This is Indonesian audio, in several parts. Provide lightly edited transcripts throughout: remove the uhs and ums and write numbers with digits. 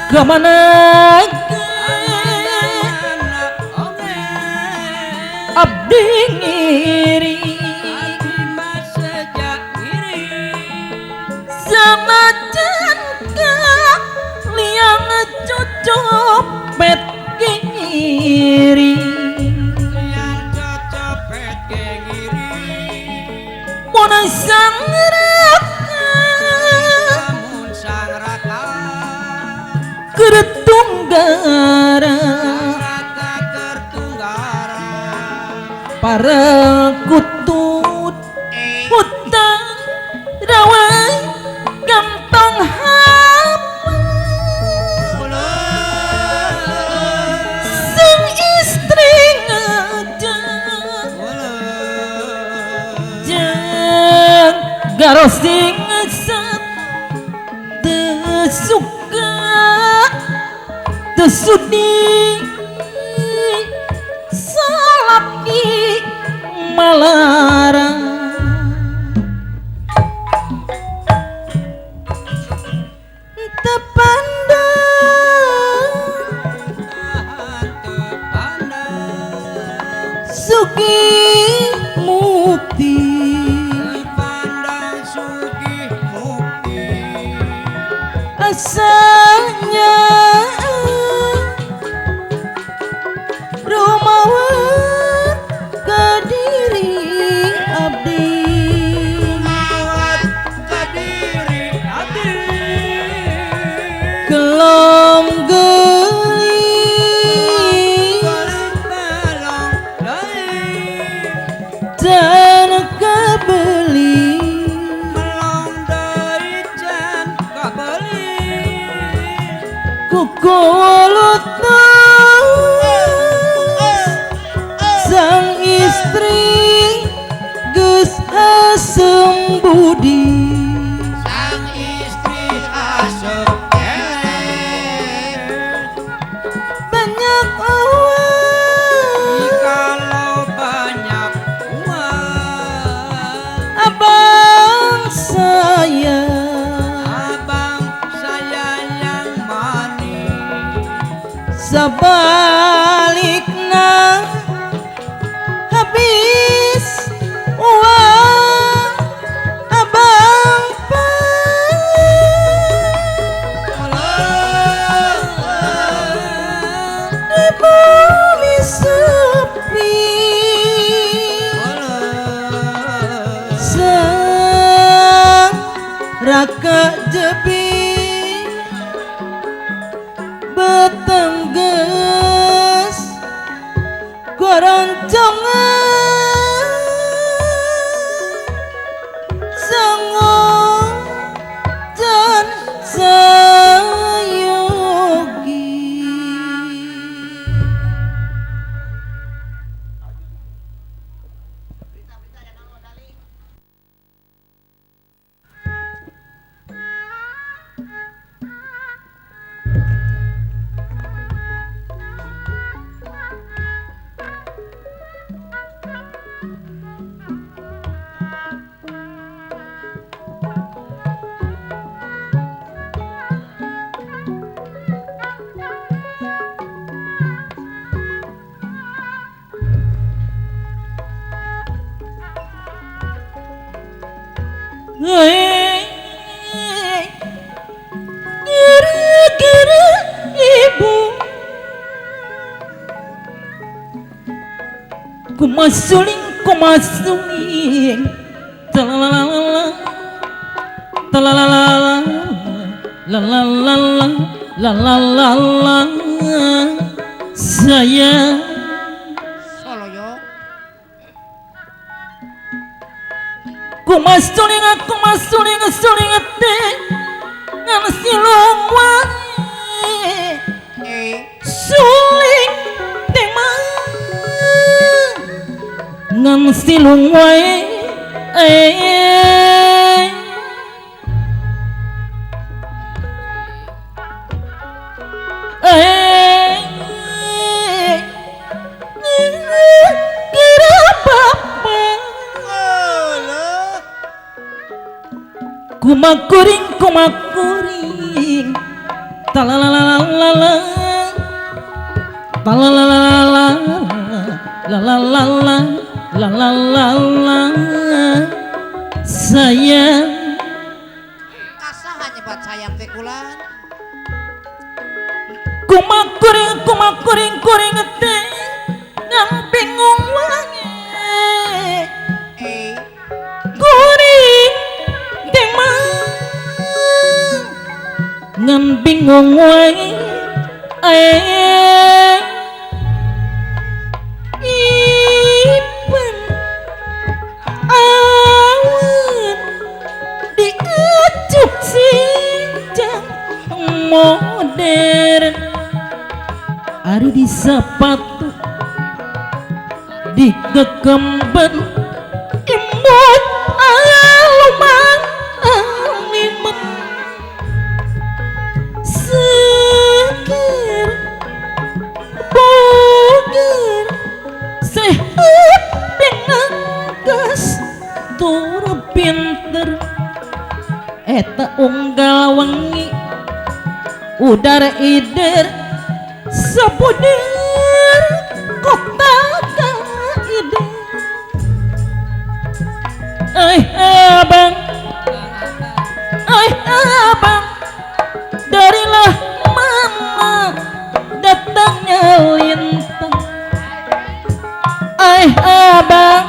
Kemana abdi ngiri sama jangka liang cocopet ngiri mona sang Kertunggara para kutut hutang rawai gantong hapa sang istri ngajak jang garosing ngesat tesuka tesudi salap di malarang tepandang sugi mukti asalnya kukulut sang istri geus asem budi sang istri asem banyak uang kalau banyak uang abang saya sebaliknya habis uang abang di bumi sepi sang raka jebi betengges goroncongan sangong dan sayogi Kira-kira ibu kumasuling Talalala, talalala, lalalala, lalalala, sayang. Solo yo. Kumas suling te, ngan silong wae, suling tema, ngan silong wae. Kumakuring talalalala talalalala lalalala lalalala sayang Kasaha nyebat sayang teh kulan. kumakuring teh ngan bingung wangi kuring teh mah ngan bingung wangi ipen awan diacup sinjang modern ari di sepatu di kekemben imut alumang alimen seger boger sehat dengan gas tur pinter eta unggal wengi udara ider sepuder kota ide abang darilah mana datangnya lintang abang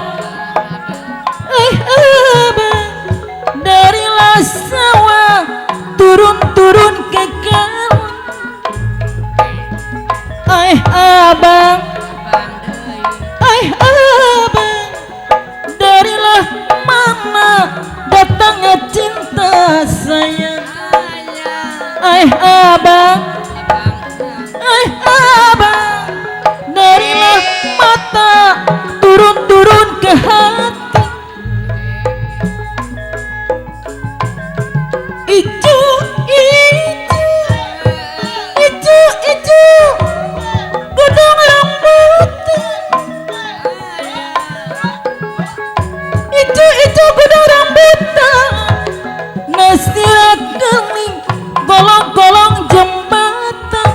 darilah sawah turun ke kali abang darilah mana datangnya cinta sayang abang darilah mata turun ke hati ijo gunung rambut ijo gunung rambut nasira kening golong-golong jembatan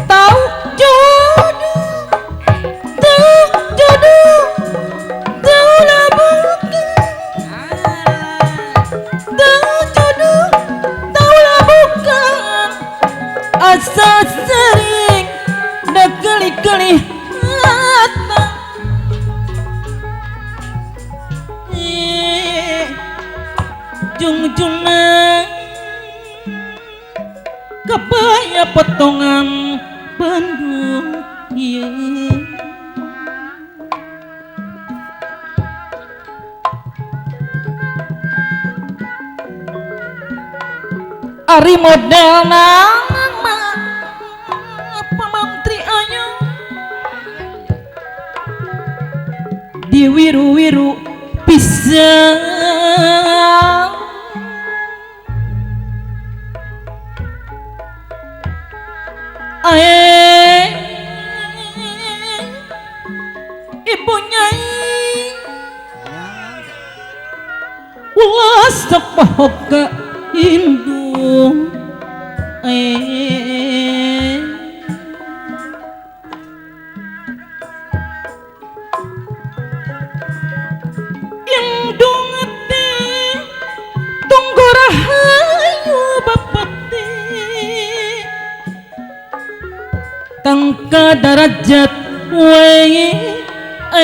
tahu jodoh tahu lah bukan tahu jodoh tahu lah bukan asa sering dah kali-kali hata jung-jungan kebaya potongan Bandung ari model nama pamantri ayu diwiru-wiru pisang ibu nyai ulas sepohoka indung indung tunggu rahayu bapati tangka darajat wae Cik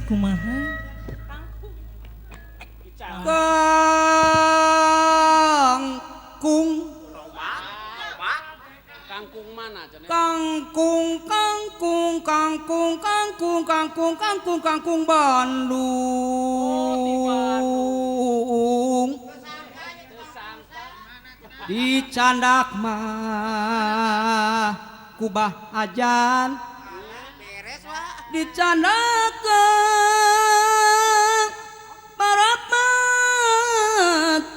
kumaha Kangkung Kangkung mana cenah? kangkung Bandung dicandak mah kubah ajan Beres wah. dicandak barat matan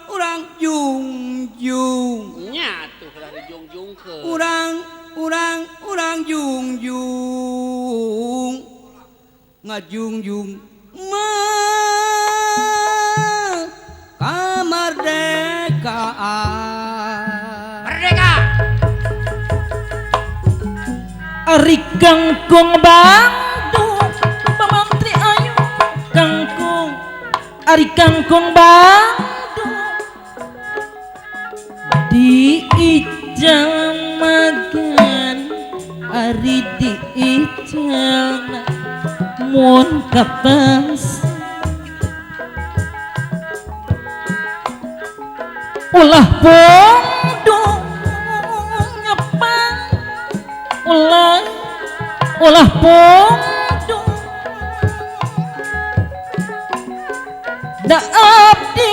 urang jungjung Nya tuh dari jungjungkeun. urang jungjung ngajungjung mah kamardekaan Merdeka. Ari kangkung Bandung pamantri ayu kangkung Ari kangkung Bandung di ijal magan Ari di ijal mun kapas ulah pondong nyepang ulah pondong da abdi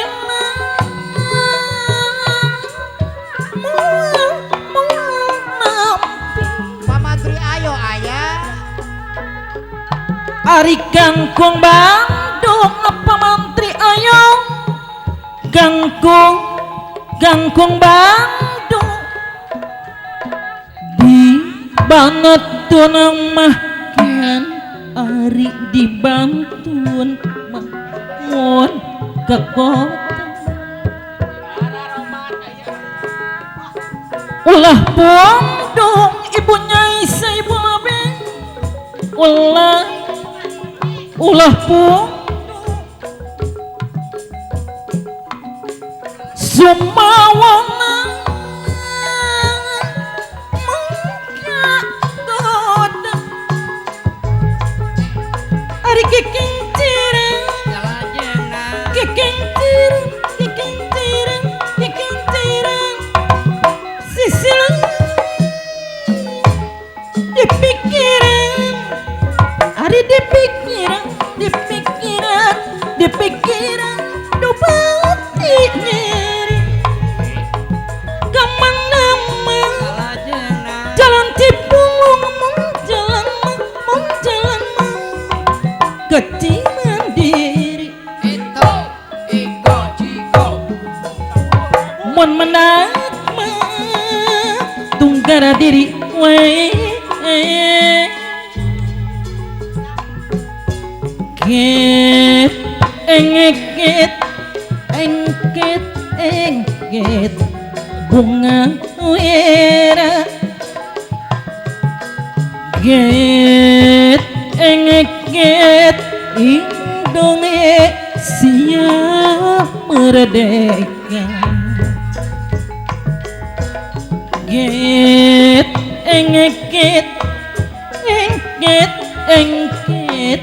Pamantri ayo ayah. Ari kangkung Bandung apa mantri ayo kangkung Bandung di bangetun mah kan ari dibantun mah mun ke kota ulah pondong ibunya isa ibu abeng ulah pondong sumawana mengkagoda ari kiking cireng sisilang dipikiran ari dipikiran dubati nyeri kemana jalan cipulung jalan kecilan diri mun menang tunggara diri we get engket bunga wera get engket Indonesia merdeka get engket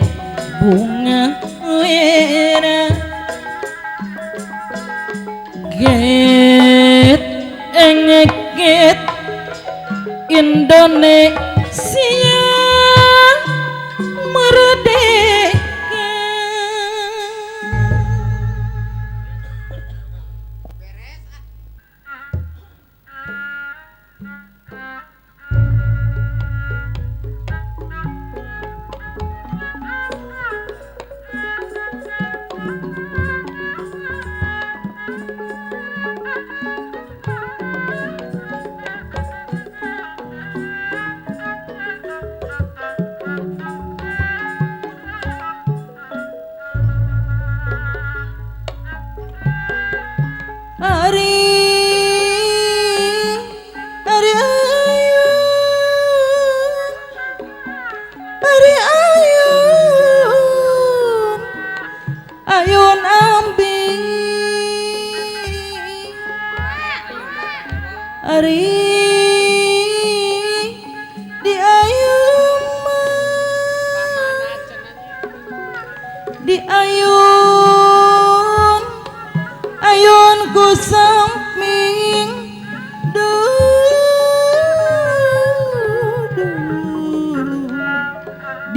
bunga wera get engket Indonesia merdeka.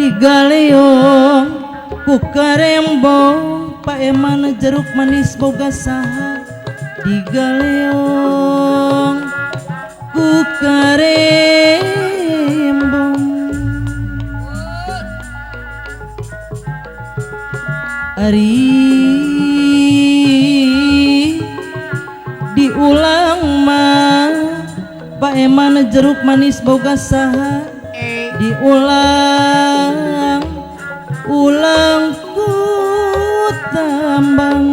digaleong ku karembong paeman jeruk manis boga saha digaleong ku karembong ari diulang mah paeman jeruk manis boga saha diulang ulang ku tambang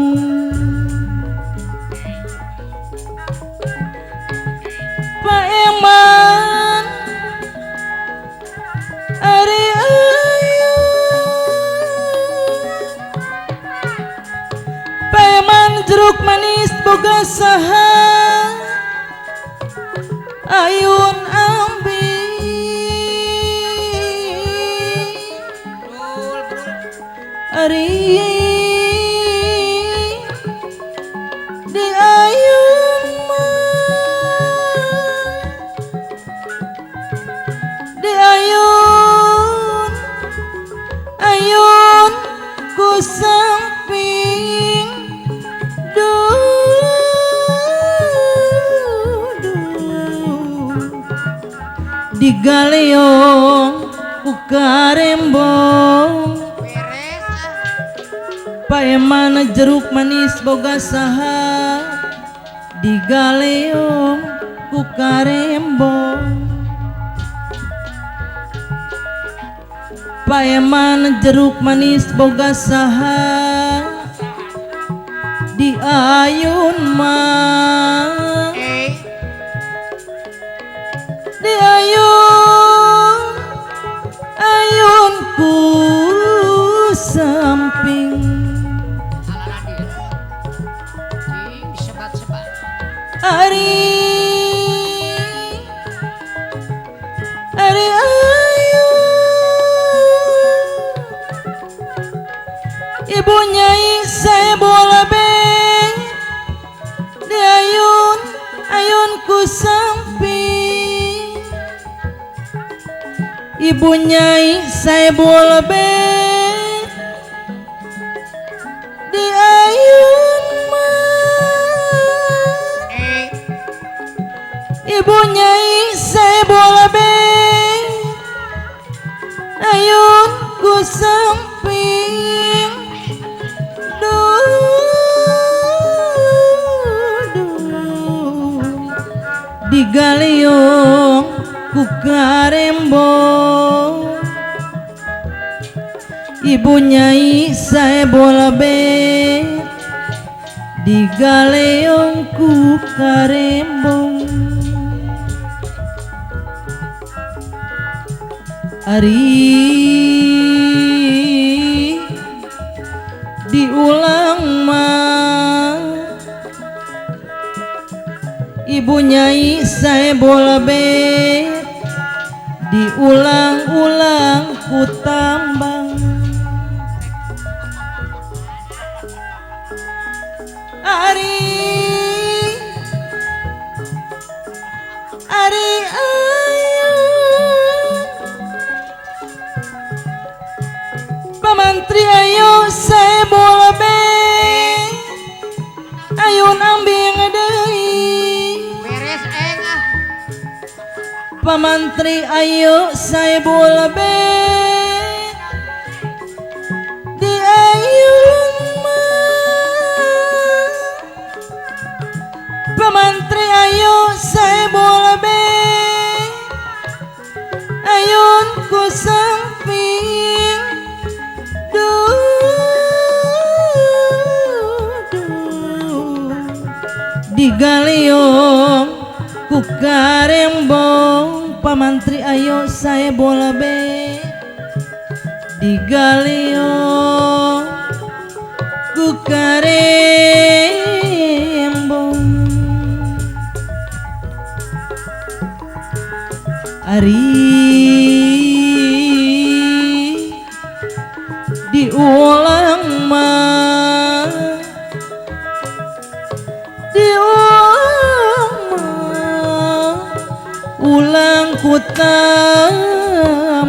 paeman ari ayu paeman jeruk manis boga saha ayun ambi ari di ayun di ayun ayun ku samping digaleong ku karembong paeman jeruk manis boga saha digaleong ku karembong paeman jeruk manis boga saha di ayun mah di ayun ayun ku samping ari ari ayu ibu nyai saya bola beng di ayun ayun ku samping ibu nyai saya bola beng di ayun ibu nyai saya bola beng ayun ku samping digaleong ku karembong ibu nyai saya bola beng digaleong ku karembong ari diulang mah ibu nyai saya bola beng diulang-ulang ku tambang ari ari pamantri ayo saya bola beng ayun ambing deui beres engah pamantri ayo saya bola beng di ayun mah pamantri ayo saya bola beng ayun ku samping digaleong ku karembong pamantri ayo saya bola beng digaleong ku karembong ari diulang mah ulang ku tambang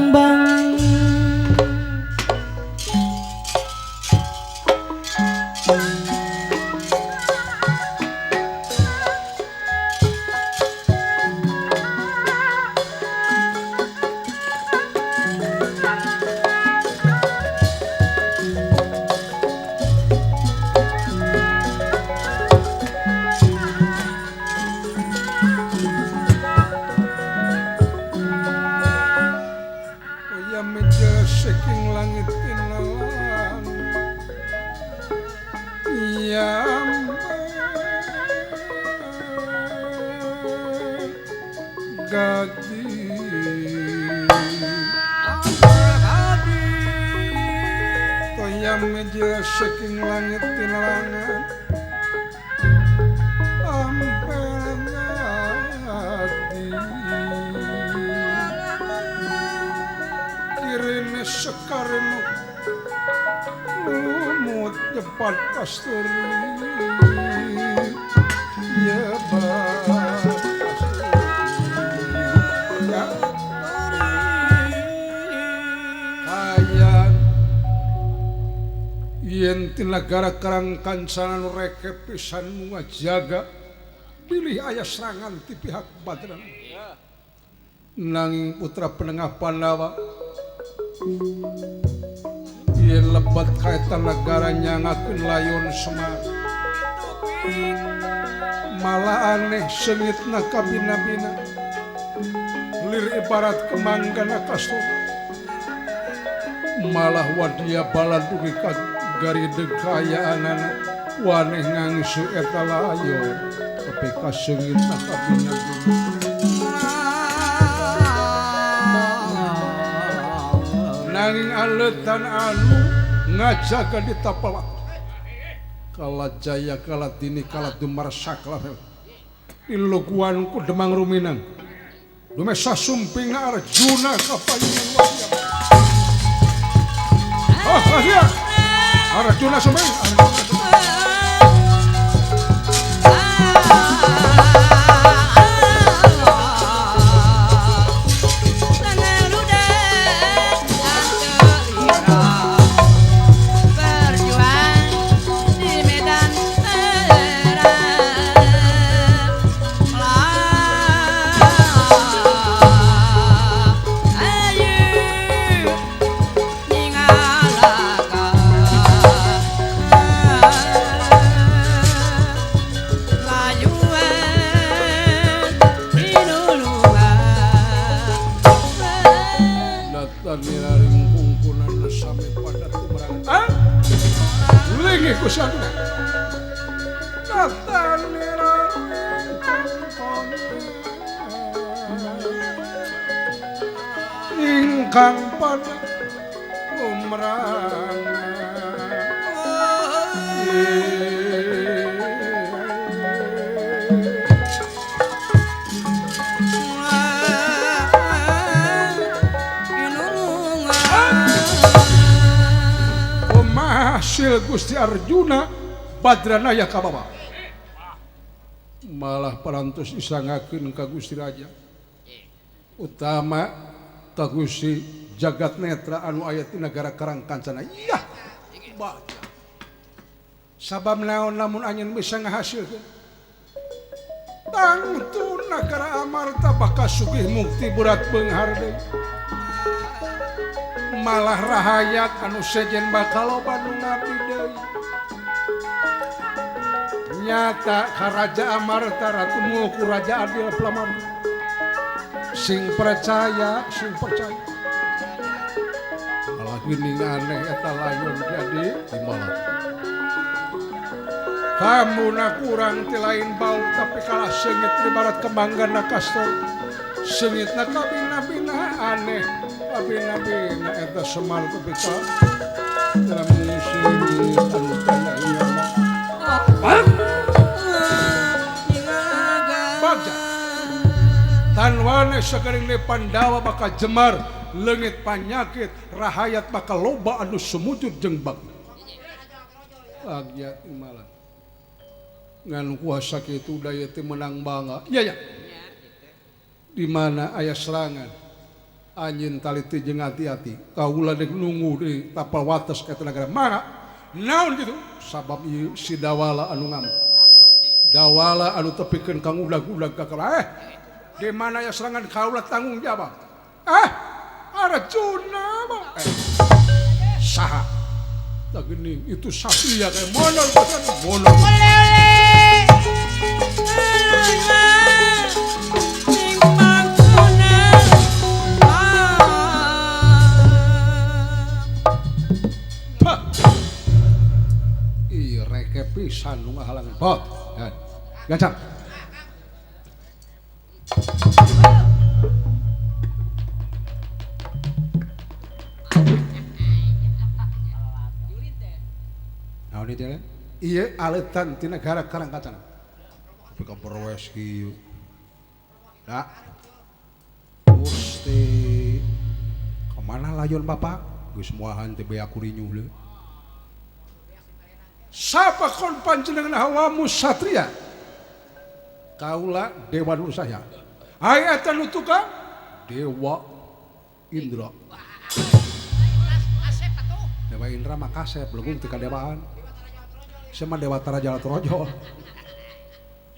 Kaya meja saking langit tinalang gadi Kaya meja saking langit tinalangan ampel gadi kirine sekarenu lumut nyepat kasturi nyepat yen ti nagara karang kancanan reke pisan ngajaga pilih aya serangan ti pihak Badran nanging putra penengah Pandawa yen lebat kaitan negara nyangakeun layon Semar malah aneh sengitna kabina-bina lir ibarat kemanggana kastur malah wadia bala dugi gari dekayaanana waneh ngangsu eta layo tapi kasengitna kabina-bina nanging aletan anu ngajaga di tapalak kala jaya kala dini kala dumar sakla iluguan ku demang ruminang dumesa sumpinga Arjuna kapayunan wajah ya Arjuna sumping ingkang pada umrana hasil Gusti Arjuna Badranaya kababa malah parantos disangakeun ka Gusti Raja utama ka Gusti Jagat Netra anu aya ti nagara Karang Kancana iya baca sabab naon lamun anjeun bisa ngahasilkeun tangtu nagara Amarta bakal sugih mukti berat beunghar deui malah rahayat anu sejen bakal loba nu ngabdi deui nyata Karaja Amarta Ratu Mulku Raja Adil Plamar sing percaya malah geuning aneh eta layon jadi dimalah kamu na kurang ti lain bau tapi kalah sengit di barat kemanggana kastor sengitna kabina-bina aneh kabina-bina eta Semar tapi ka dalam musim anu kaya ieu bagja tanwane sakaring le Pandawa bakal jemar leungit panyakit rahayat bakal loba anu sumujud jeung bagna bagja imalan ngan kuasa kitu daya teh menang bangga iya di mana aya serangan anjeun taliti jeung hati-hati kaula deuk nunggu di tapal wates ka negara mana naon kitu sabab ieu si Dawala anu ngam Dawala anu tepikeun kang udag-udag ka kala di mana aya serangan kaula tanggung jawab Arjuna mah saha tak geuning itu satria kayak monol bukan monol pisan nu ngahalangan pot. Gancang. Naon ieu teh? Ieu aletan ti negara Karangkacana. Tapi ka perwes kieu. Da. Gusti. Kemana layon Bapak? Geus moahan teh bea kurinyuh leuh. Sapa kon panjenengan hawamu satria? Kaula Dewa Nursaya. Aya eta nu tukang Dewa Indra. Dewa Indra mah kasep legung teu kadewaan. Sama Dewa Taraja Trojo.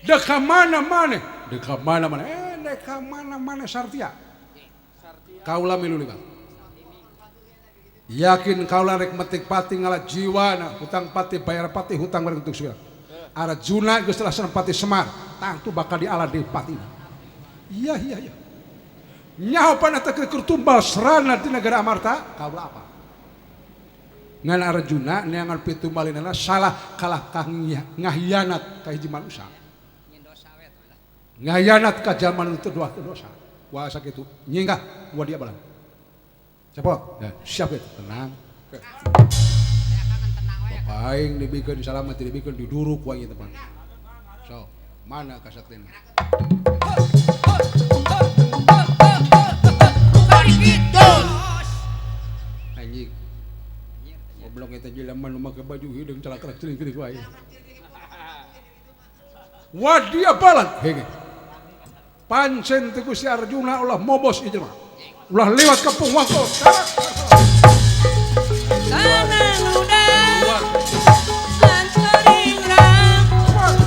Deka mana-mana, deka mana-mana. Deka mana-mana Sartia. Kaula milu liwat. Yakin kaula rek metik pati ngalah jiwana, hutang pati bayar pati hutang bareng untuk segala. Arjuna geus laksana pati Semar, tangtu bakal dialah di pati. Iya. Nyaho pana teh keur tumbal serana di negara Amarta, kaula apa? Ngan Arjuna neangan pitumbalinana salah kalah ngahianat ka hiji manusia. Ngahianat ka zaman itu dosa. Wah sakitu nyinggah wa dia balang. Cepot, ya, siap itu, tenang. Bapak aing dibikeun salamet dibikeun diduruk wae ieu teman. So, mana kasaktina? Anjing. Goblok eta jelema nu make baju hideung calak-calak ceuring-ceuring wae. Wadia balan hege. Pancen teh Gusti Arjuna ulah mobos ieu mah. Ulah lewat kampung wangko. Tanang ludah Ansaringrang berjuang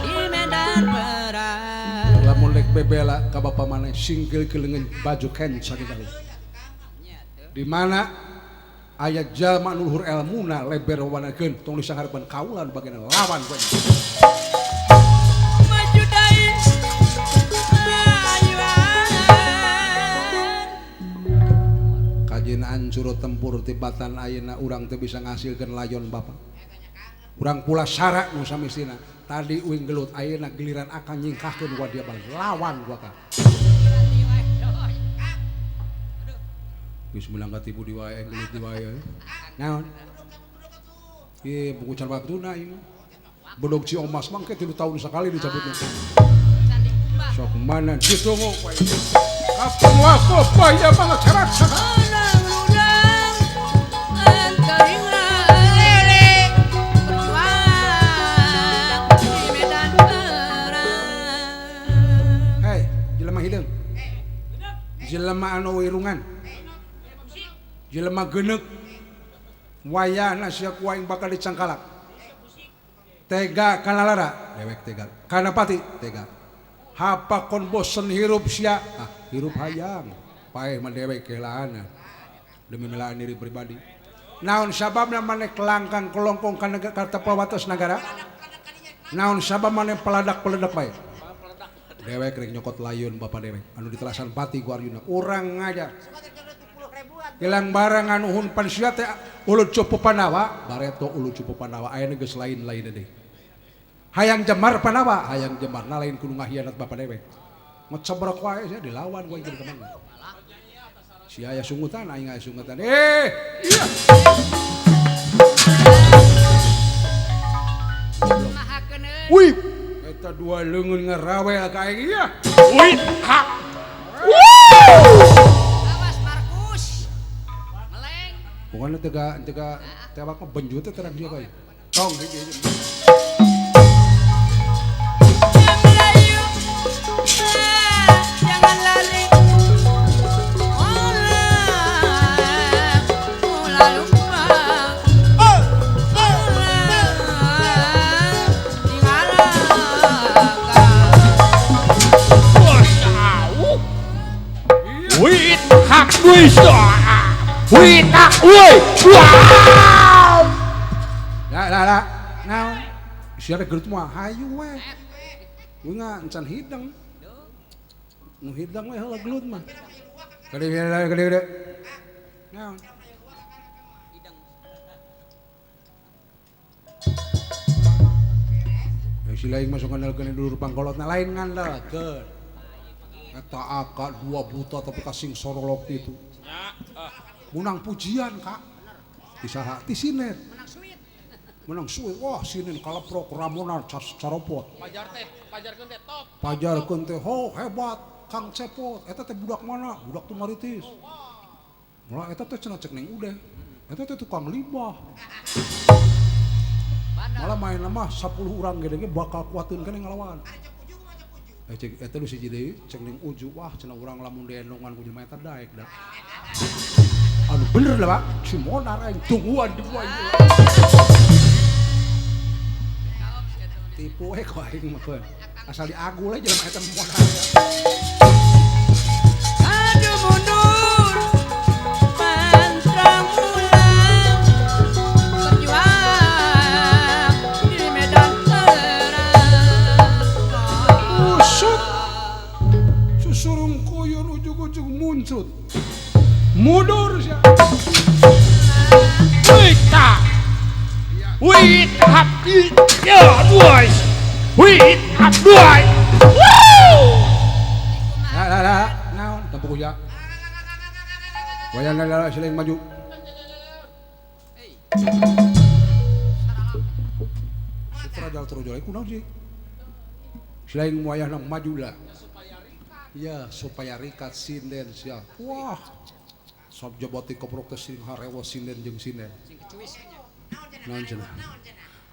di medan perang. Lamun lek bebela ka bapa maneh singkil kelengan baju ken sakitu. Di mana aya jalma nu luhur elmuna leber wanakeun tong disanghareupeun kaula bagian lawan we. Kajina ancur tempur tibatan ayeuna urang teu bisa ngasilkeun layon Bapak. Urang pula syarat nu samistina. Tadi uing gelut ayeuna giliran akan nyingkahkeun wa dia lawan gua ka. Geus meunang katipu di wae gelut di wae. Naon? Ieu buku can waktuna ieu. Bedog ci omas mangke 3 tahun sekali dicabutna. Sok mana ditunggu wae. Kapan wako paya banget cerak sakit. Jelema anu wirungan, jelema geneuk, wayahna sia ku aing bakal dicangkalak. Tega kana lara, dewek tega. Kana pati, tega. Hapa kon bosen hirup sia, hirup hayang. Paeh mah dewek keulaana. Demi melaan diri pribadi. Naon sababna maneh kelangkang kelongkong ka negara wates negara? Naon sabab maneh peladak-peledak bae? Dewek rek nyokot layon Bapak dewek anu ditelasan pati ku Arjuna urang ngajar hilang barang anu hun pansia teh ulu cupu Pandawa bareto ulu cupu Pandawa aya geus lain-lain deui hayang jemar Pandawa hayang jemar na lain kudu ngahianat Bapak dewek ngecebrek wae sia dilawan wae jeung kemana si aya sungutan aing aya sungutan iya wih eta dua leungeun ngarawel ka aing ieu. Wih, hak. Awas Markus. Meleng. Pokona tega tewak mah benjut teh terang dia bae. Tong hiji. Jangan lari. Wita, woi, wow. Lah, naon? Siapa gelut mah hayu we. Gue encan hidang. Nu hidang we heula gelut mah. Gede. Naon? Silaing masuk ngandalkeun dulur pangkolotna lain ngandalkeun. Eta aka 2 buta tapi kasing sorolok itu. Menang pujian Kak. Disaha ti Sinen. Menang suit. Wah Sinen kaleprok ramonan caropot. Pajarkeun teh top. Pajarkeun teh hebat Kang Cepot. Eta teh budak mana? Budak Tumaritis. Malah eta teh cenah cek neng udeh. Eta teh tukang limbah. Malah main mah 10 urang gede bakal kuatin kan yang ngelawan. Cek eta lu siji deui cek ning uju wah cenah urang lamun diendongan ku jelema eta daek da. Anu bener lah Pak, Cimonar aing tungguan di buah ieu. Tipu kok aing mah asal diagul aja jelema eta monar. Aduh mundur pantang ulang berjuang di medan perang. Usut susurung koyon ujug-ujug muncut mundur siya. Wait up, yeah, boys. Wait up, boys. Woo! Naon tempo kuya. Wayang lala silaing maju. Sutra jal terus jal kunaon sih? Silaing wayah nang maju lah. Ya supaya rikat sinden sia. Wah. Sob jaboti koprok teh sing harewa sinden jeung sinden. Naon cenah?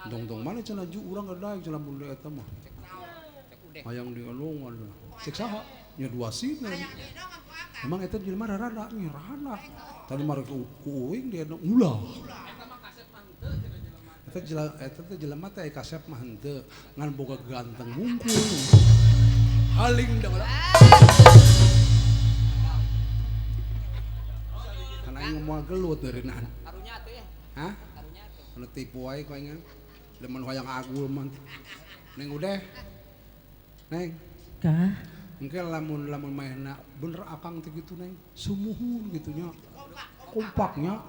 Dong mana cenah ju urang ngadaek cenah mun eta mah. Hayang diolongan. Cek saha? Nya 2 sinden. Emang eta jelema rarana nih rarana. Tadi mah ku uing dia ulah. Eta teh jelema teh kasep mah henteu ngan boga ganteng mungkul. Haling da Kana aing moal gelut deureunana. Karunya atuh ya. Hah? Anu tipu wae kau ingat. Demen hoyang agul man. Neng udah. Neng. Kah? Mungkin lamun mainna bener akang teh gitu neng. Sumuhun gitunya. Kompaknya.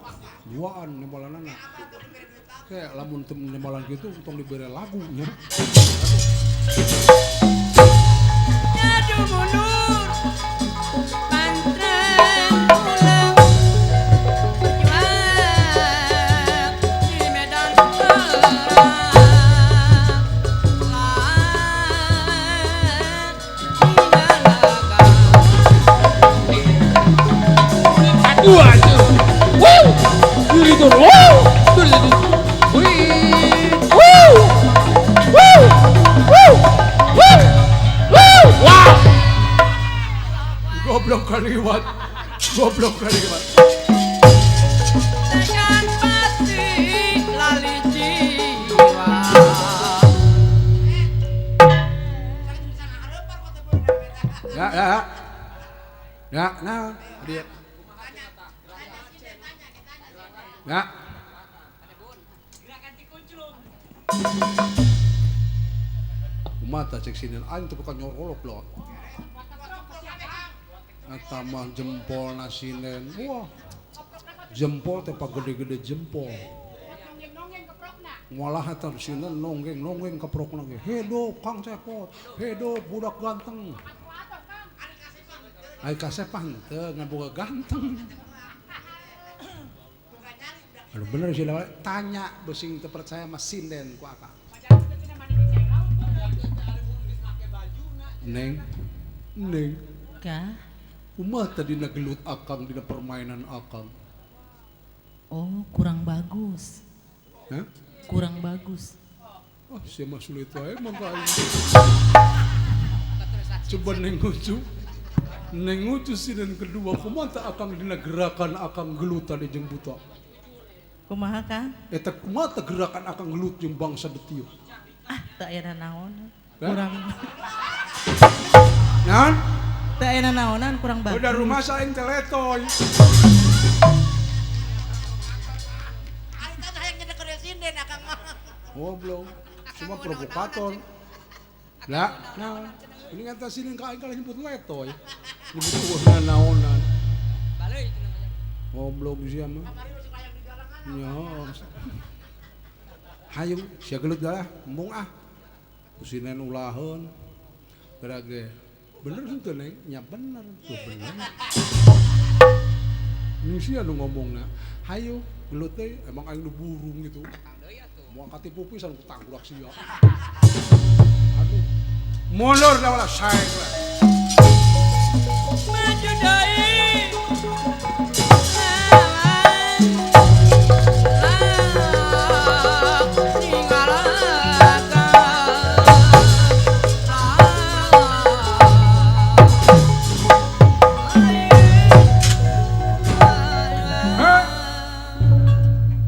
Juaan nembalanana. Kayak lamun tem nembalan gitu untung diberi lagunya. Aduh mundur pantang ulang berjuang di medan perang. Aduh aja. Woo! Diri tuh. Woo! Woo! Woo! Woo! Woo! Woo! Wow! Goblok kaliwat. Goblok kaliwat. Dengan pasti lali jiwa. Ya, nah, dia. Ya. Mata cek sinin aing teu bukan nyorolok loh. Eta mah jempol nasinen. Wah. Jempol teh gede-gede jempol. Malah eta sinen nonggeng keprokna ge. Hedo Kang Cepot. Hedo budak ganteng. Ai kasepan teu ngan boga ganteng. Aduh bener sih lah, tanya besing teu percaya mah sinden ku akang. Neng. Kah? Kumaha tadi gelut akang dina permainan akang. Oh, kurang bagus. Hah? Kurang bagus. Oh, sia mah sulit wae mangka aing. Coba Neng ucu sinden kedua kumaha teh akang dina gerakan akang gelut tadi jeung buta. Kumaha Kang? Eta kumaha teh gerakan akang gelut jeung bangsa Detiuk. Ah, teu aya naon. Hah? Kurang. Naon? Teu aya naonan kurang bagus. Udah rumah saya teh letoy. Aing teh hayang nyedek keur sinden akang mah. Goblok. Cuma provokator. Lah, naon? Ini kata sini ka aing kalah nyebut letoy. Nyebut eueuhna naonan. Balik Goblok sia mah. Ya. Hayu, sia gelut dah, embung ah. Kusinen ulahun berage bener itu neng nya bener tuh bener ini sih anu ngomongnya hayo gelut teh emang aing nu burung gitu mau katipu pisan ku tanggurak sia aduh molor da wala saeng lah maju deui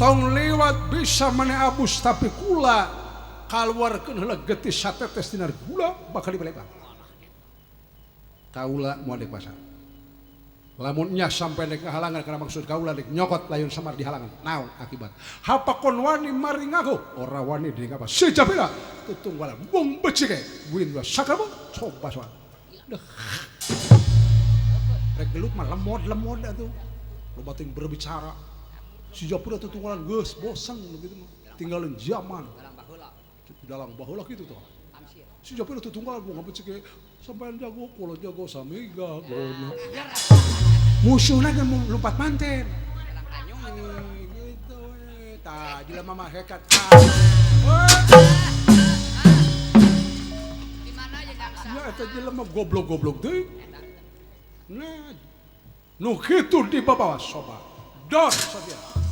tong lewat bisa mana abus tapi kula kaluarkeun heula getih satetes dina gula bakal dibalik kaula moal dek pasar lamun nya sampai dek halangan karena maksud kaula dek nyokot layun samar di halangan naon akibat hapakon wani maringago ora wani di apa sejapira tutung bala bung becike buin dua sakrabo coba soal rek gelut mah lemot atuh loba teuing berbicara si Japura tuh tunggalan geus bosan begitu mah tinggalin zaman dalang baheula gitu tuh si Japura tuh tunggalan gua ngabecek sampean jago kalau jago samiga gona musuhna kan lompat manten gitu tah jelema mah hekat Di mana aja Kang? ya eta jelema goblok teuing nah nu kitu di bawah sobat dor saja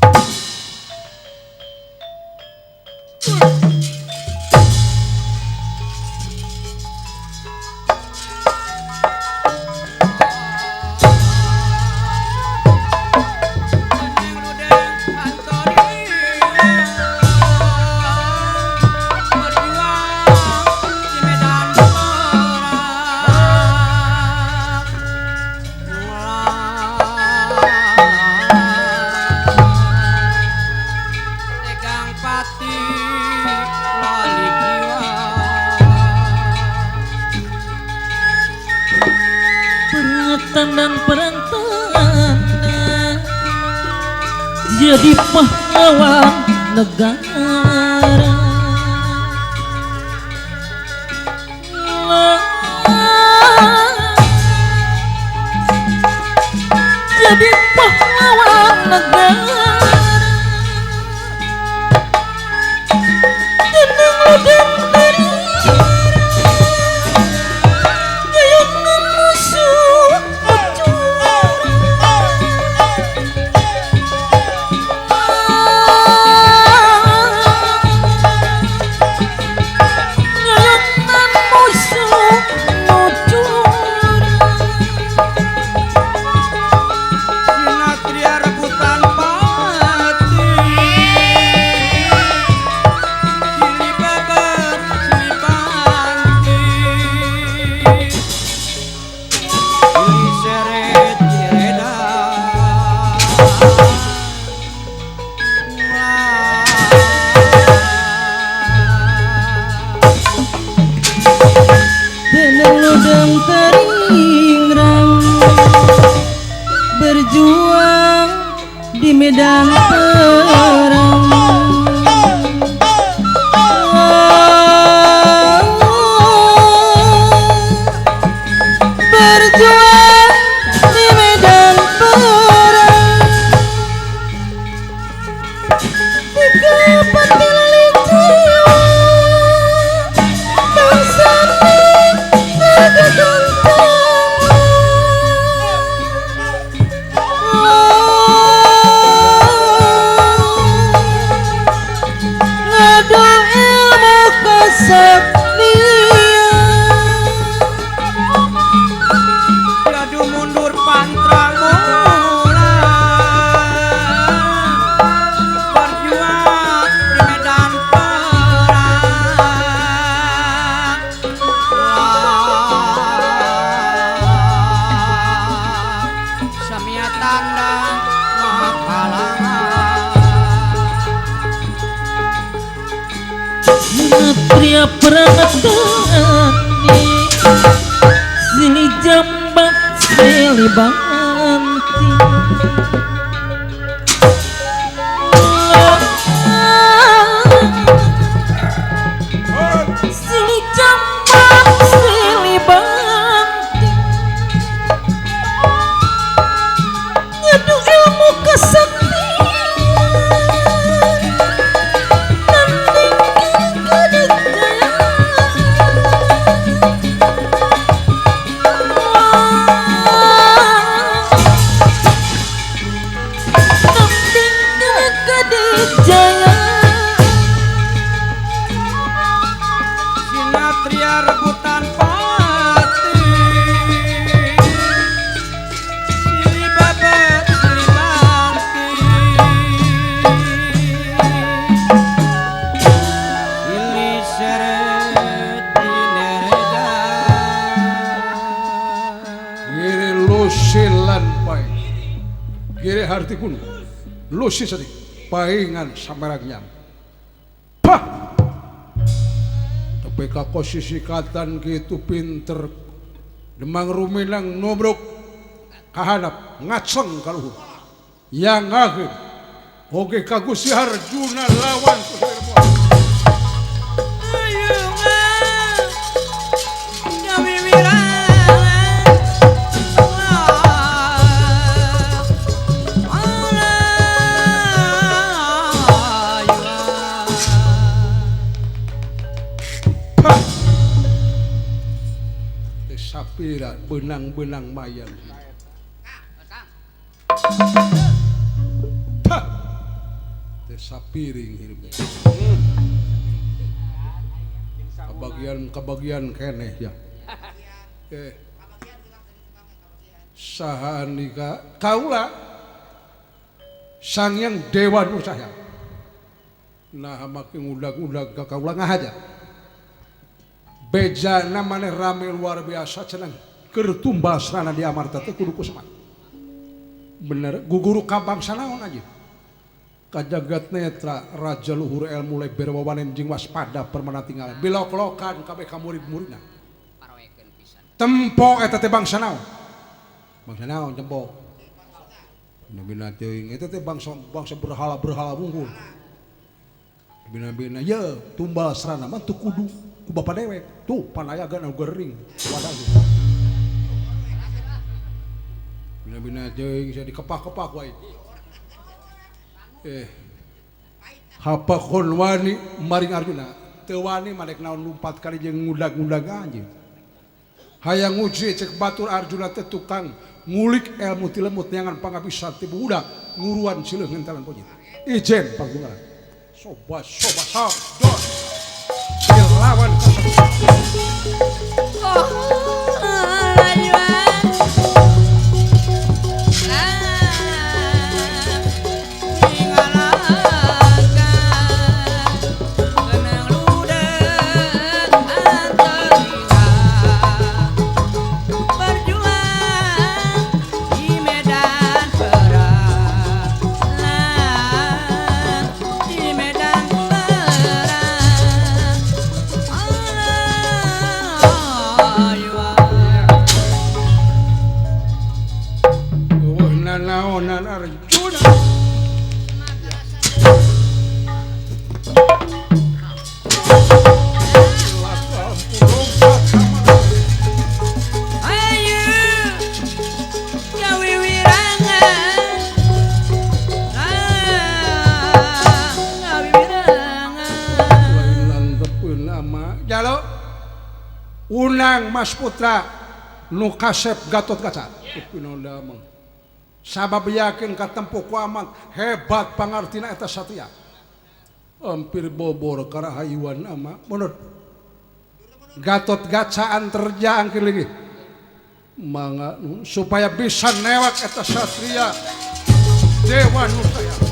dan perantaraan jadi pahlawan negara jadi pahlawan negara berjuang di medan perang berjuang di medan perang di kepentingan jiwa bangsa ini Gaduh mundur pantrang berjuang di medan perang samia tanda makalangan pria perangatani sili jambat sili banti sili Gere lusilan pai. Gere harti kun. Lusi sadik. Paingan samaragnyam. Pah. Tapi kakosisikatan gitu pinter. Demang ruminang nobrok. Kahanap ngaceng kaluhur. Yang akhir. Oke kagusi Arjuna lawan Kusirbo. Sapira benang-benang mayang. Sapiring hirup. Kebagian keneh ya. Saha nikah kaula sang yang dewa nu saya. Nah makin udag-udag ka kaula ngahaja. Bejana maneh rame luar biasa cenah keur tumbasana di amarta teh kudu kusaha. Bener guguru kabangsa naon aja. Kajagat netra raja luhur ilmu leber wawanen jeung waspada permana tinggalan bilok-lokan kabeh ka murid-muridna tempo eta teh bangsa naon tempo bina teuing eta teh bangsa berhala wungkul bina ya tumbal serana mah teu kudu ku bapa dewek tuh panayagan anu gering wadah bina teuing saya dikepak-kepak wae hapakon wani maring Arjuna teu wani malek naon 4 kali jeung ngudag-ngudag anjeun hayang nguji cek batur Arjuna teh tukang ngulik ilmu ti lemut neangan pangabisa ti budak nguruan cileung ngentalan pojit ijen panggungan soba dos dilawan naonan Arjuna Ayo gawe wirangan gawe wirangan lantepeun ama jalo unang Mas Putra nu kasep Gatotkaca pinoda mah sabab yakin katempo ku amat hebat pangartina eta satria hampir bobor karahayuan ama menurut Gatotkaca terjang lagi mangga supaya bisa newak eta satria dewa nu saya